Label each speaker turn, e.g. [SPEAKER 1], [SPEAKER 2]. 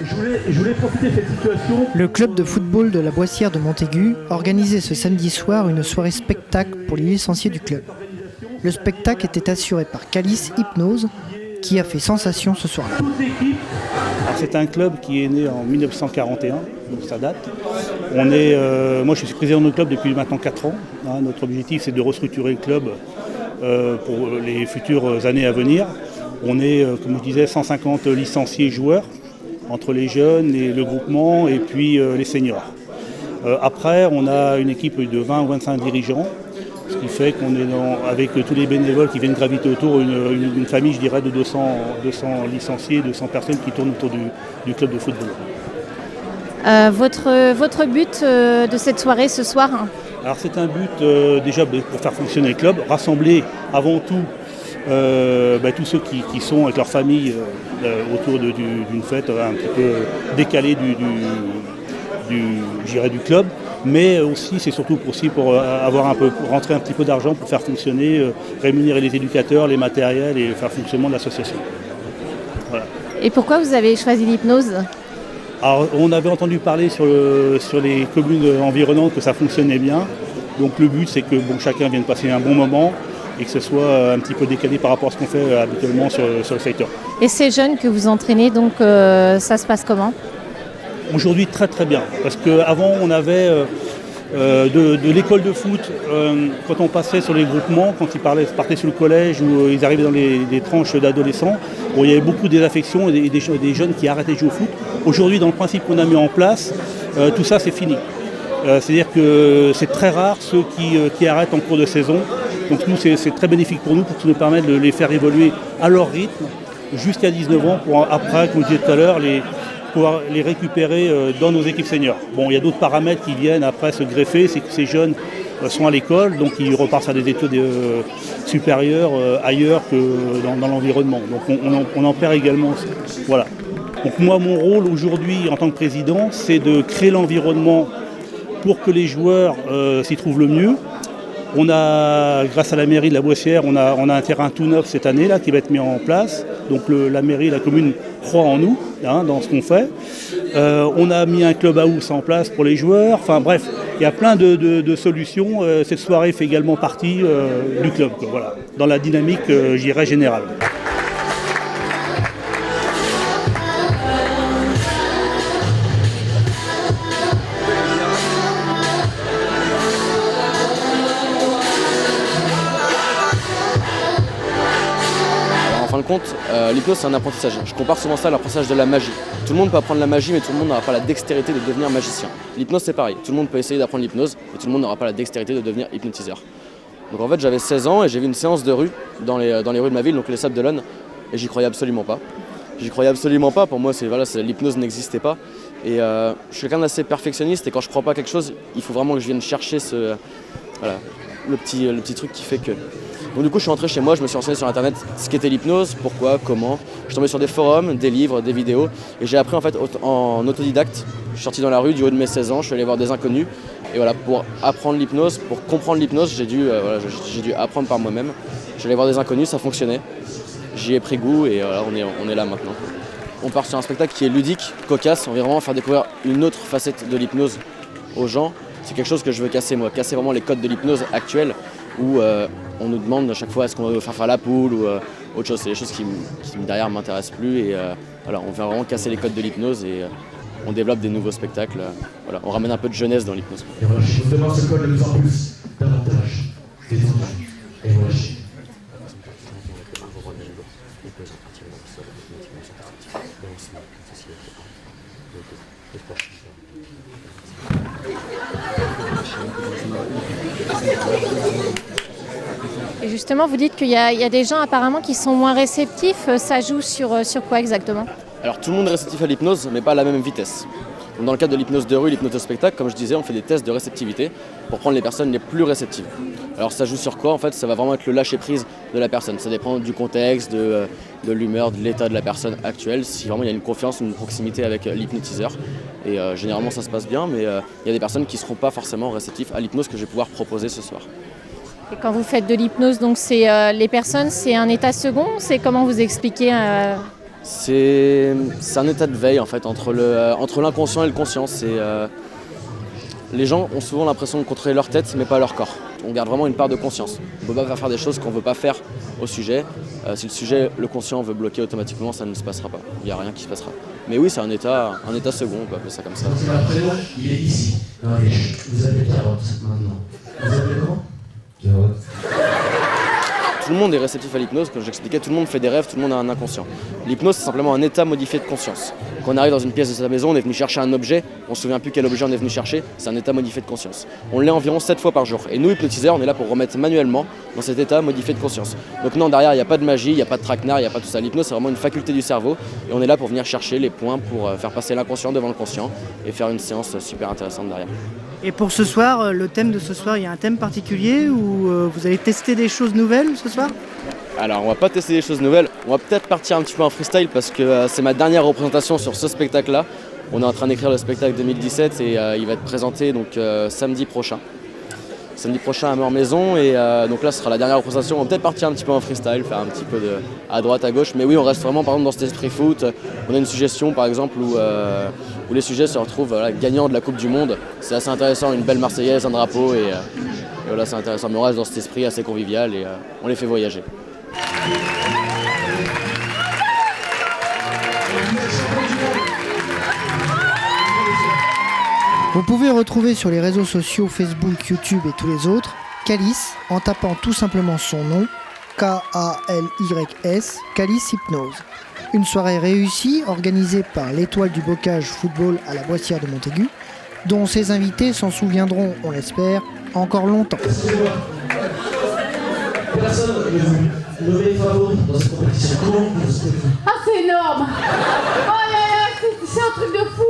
[SPEAKER 1] Je voulais profiter de cette situation.
[SPEAKER 2] Le club de football de la Boissière de Montaigu organisait ce samedi soir une soirée spectacle pour les licenciés du club. Le spectacle était assuré par Calice Hypnose, qui a fait sensation ce soir-là.
[SPEAKER 3] C'est un club qui est né en 1941, donc ça date. Moi je suis président de notre club depuis maintenant 4 ans. Notre objectif c'est de restructurer le club pour les futures années à venir. On est, comme je disais, 150 licenciés joueurs, entre les jeunes, le groupement et puis les seniors. Après, on a une équipe de 20 ou 25 dirigeants, ce qui fait qu'on est avec tous les bénévoles qui viennent graviter autour, une famille, je dirais, de 200 licenciés, 200 personnes qui tournent autour du club de football.
[SPEAKER 4] Votre but de cette soirée ce soir?
[SPEAKER 3] Alors c'est un but déjà pour faire fonctionner le club, rassembler avant tout tous ceux qui sont avec leur famille autour d'une fête un petit peu décalée du club, mais aussi c'est surtout pour rentrer un petit peu d'argent pour faire fonctionner, rémunérer les éducateurs, les matériels et faire fonctionnement de l'association. Voilà.
[SPEAKER 4] Et pourquoi vous avez choisi l'hypnose?
[SPEAKER 3] Alors, on avait entendu parler sur les communes environnantes que ça fonctionnait bien, donc le but c'est que chacun vienne passer un bon moment et que ce soit un petit peu décalé par rapport à ce qu'on fait habituellement sur le secteur.
[SPEAKER 4] Et ces jeunes que vous entraînez, donc ça se passe comment? Aujourd'hui
[SPEAKER 3] très très bien, parce qu'avant on avait de l'école de foot, quand on passait sur les groupements, quand ils partaient sur le collège ou ils arrivaient dans des tranches d'adolescents, il y avait beaucoup de désaffection et des jeunes qui arrêtaient de jouer au foot. Aujourd'hui, dans le principe qu'on a mis en place, tout ça c'est fini. C'est-à-dire que c'est très rare ceux qui arrêtent en cours de saison. Donc nous, c'est très bénéfique pour nous nous permettre de les faire évoluer à leur rythme jusqu'à 19 ans pour après, comme je disais tout à l'heure, pouvoir les récupérer dans nos équipes seniors. Il y a d'autres paramètres qui viennent après se greffer, c'est que ces jeunes sont à l'école, donc ils repartent à des études supérieures ailleurs que dans l'environnement. Donc on en perd également. Voilà. Donc moi, mon rôle aujourd'hui en tant que président, c'est de créer l'environnement pour que les joueurs s'y trouvent le mieux. On a, grâce à la mairie de la Boissière, on a un terrain tout neuf cette année là qui va être mis en place. Donc la mairie, la commune croit en nous, dans ce qu'on fait. On a mis un clubhouse en place pour les joueurs. Enfin bref, il y a plein de solutions. Cette soirée fait également partie du club, voilà, dans la dynamique, je dirais, générale.
[SPEAKER 5] En fin de compte, l'hypnose c'est un apprentissage. Je compare souvent ça à l'apprentissage de la magie. Tout le monde peut apprendre la magie, mais tout le monde n'aura pas la dextérité de devenir magicien. L'hypnose c'est pareil, tout le monde peut essayer d'apprendre l'hypnose, mais tout le monde n'aura pas la dextérité de devenir hypnotiseur. Donc en fait j'avais 16 ans et j'ai vu une séance de rue dans les rues de ma ville, donc les Sables d'Olonne, et j'y croyais absolument pas. Pour moi l'hypnose n'existait pas. Et je suis quelqu'un d'assez perfectionniste et quand je crois pas à quelque chose, il faut vraiment que je vienne chercher le petit truc qui fait que... Donc du coup je suis rentré chez moi, je me suis renseigné sur internet ce qu'était l'hypnose, pourquoi, comment. Je suis tombé sur des forums, des livres, des vidéos et j'ai appris en fait en autodidacte. Je suis sorti dans la rue du haut de mes 16 ans, je suis allé voir des inconnus et voilà, pour apprendre l'hypnose, pour comprendre l'hypnose, j'ai dû apprendre par moi-même. Je suis allé voir des inconnus, ça fonctionnait. J'y ai pris goût et voilà, on est là maintenant. On part sur un spectacle qui est ludique, cocasse, on vient vraiment faire découvrir une autre facette de l'hypnose aux gens. C'est quelque chose que je veux casser moi, casser vraiment les codes de l'hypnose actuelle où on nous demande à chaque fois est-ce qu'on va faire la poule ou autre chose. C'est des choses qui derrière m'intéressent plus et voilà, on vient vraiment casser les codes de l'hypnose et on développe des nouveaux spectacles. Voilà, on ramène un peu de jeunesse dans l'hypnose.
[SPEAKER 1] Et voilà, justement ce code nous impulse davantage détendu et relâché.
[SPEAKER 4] Et justement, vous dites qu'il y a des gens apparemment qui sont moins réceptifs. Ça joue sur quoi exactement?
[SPEAKER 5] Alors tout le monde est réceptif à l'hypnose, mais pas à la même vitesse. Donc, dans le cadre de l'hypnose de rue, l'hypnose de spectacle, comme je disais, on fait des tests de réceptivité pour prendre les personnes les plus réceptives. Alors ça joue sur quoi? En fait, ça va vraiment être le lâcher-prise de la personne. Ça dépend du contexte, de l'humeur, de l'état de la personne actuelle, si vraiment il y a une confiance, une proximité avec l'hypnotiseur. Et généralement ça se passe bien, mais il y a des personnes qui ne seront pas forcément réceptives à l'hypnose que je vais pouvoir proposer ce soir.
[SPEAKER 4] Et quand vous faites de l'hypnose, donc c'est les personnes, c'est un état second, c'est comment vous expliquez
[SPEAKER 5] C'est un état de veille en fait, entre l'inconscient et le conscient. Les gens ont souvent l'impression de contrôler leur tête mais pas leur corps. On garde vraiment une part de conscience. On ne peut pas faire des choses qu'on ne veut pas faire au sujet. Si le sujet, le conscient, veut bloquer automatiquement, ça ne se passera pas. Il n'y a rien qui se passera. Mais oui, c'est un état second, on peut appeler ça comme ça.
[SPEAKER 1] Le prénom, il est ici, dans la riche. Vous avez carotte maintenant. Vous avez comment? Carotte.
[SPEAKER 5] Tout le monde est réceptif à l'hypnose, comme j'expliquais, tout le monde fait des rêves, tout le monde a un inconscient. L'hypnose, c'est simplement un état modifié de conscience. Quand on arrive dans une pièce de sa maison, on est venu chercher un objet, on ne se souvient plus quel objet on est venu chercher, c'est un état modifié de conscience. On l'est environ 7 fois par jour. Et nous, hypnotiseurs, on est là pour remettre manuellement dans cet état modifié de conscience. Donc non, derrière, il n'y a pas de magie, il n'y a pas de traquenard, il n'y a pas tout ça. L'hypnose, c'est vraiment une faculté du cerveau, et on est là pour venir chercher les points pour faire passer l'inconscient devant le conscient et faire une séance super intéressante derrière.
[SPEAKER 2] Et pour ce soir, le thème de ce soir, il y a un thème particulier ou vous allez tester des choses nouvelles ce soir?
[SPEAKER 5] Alors on va pas tester des choses nouvelles, on va peut-être partir un petit peu en freestyle parce que c'est ma dernière représentation sur ce spectacle-là. On est en train d'écrire le spectacle 2017 et il va être présenté donc samedi prochain. Samedi prochain à Meurmaison et donc là ce sera la dernière représentation. On va peut-être partir un petit peu en freestyle, faire un petit peu à droite, à gauche. Mais oui, on reste vraiment par exemple dans cet esprit foot. On a une suggestion par exemple où les sujets se retrouvent gagnants de la Coupe du Monde. C'est assez intéressant, une belle Marseillaise, un drapeau et voilà, c'est intéressant. Mais on reste dans cet esprit assez convivial et on les fait voyager.
[SPEAKER 2] Vous pouvez retrouver sur les réseaux sociaux Facebook, YouTube et tous les autres Calice en tapant tout simplement son nom, K-A-L-Y-S, Calice Hypnose. Une soirée réussie organisée par l'Étoile du Bocage Football à la Boissière de Montaigu, dont ses invités s'en souviendront, on l'espère, encore longtemps.
[SPEAKER 1] Personne ne met favori dans cette compétition. Comment vous?
[SPEAKER 6] Ah, c'est énorme! Oh là là, c'est un truc de fou!